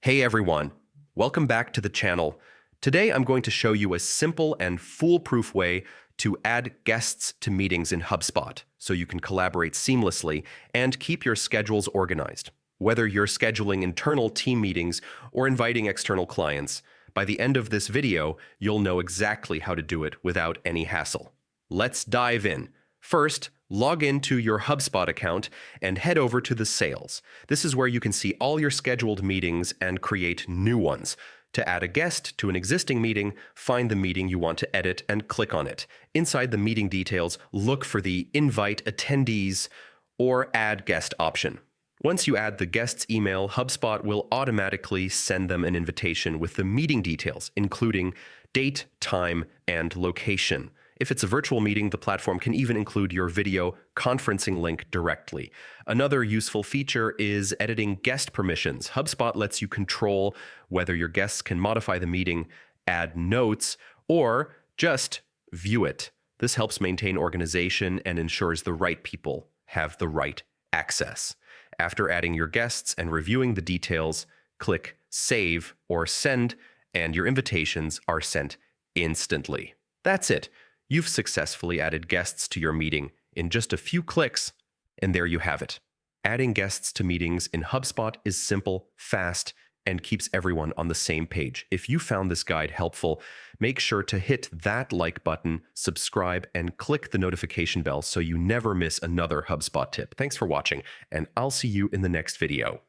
Hey everyone, welcome back to the channel. Today I'm going to show you a simple and foolproof way to add guests to meetings in HubSpot so you can collaborate seamlessly and keep your schedules organized. Whether you're scheduling internal team meetings or inviting external clients, by the end of this video, you'll know exactly how to do it without any hassle. Let's dive in. First, log into your HubSpot account and head over to the Sales. This is where you can see all your scheduled meetings and create new ones. To add a guest to an existing meeting, find the meeting you want to edit and click on it. Inside the meeting details, look for the Invite Attendees or Add Guest option. Once you add the guest's email, HubSpot will automatically send them an invitation with the meeting details, including date, time, and location. If it's a virtual meeting, the platform can even include your video conferencing link directly. Another useful feature is editing guest permissions. HubSpot lets you control whether your guests can modify the meeting, add notes, or just view it. This helps maintain organization and ensures the right people have the right access. After adding your guests and reviewing the details, click Save or Send, and your invitations are sent instantly. That's it. You've successfully added guests to your meeting in just a few clicks, and there you have it. Adding guests to meetings in HubSpot is simple, fast, and keeps everyone on the same page. If you found this guide helpful, make sure to hit that like button, subscribe, and click the notification bell so you never miss another HubSpot tip. Thanks for watching, and I'll see you in the next video.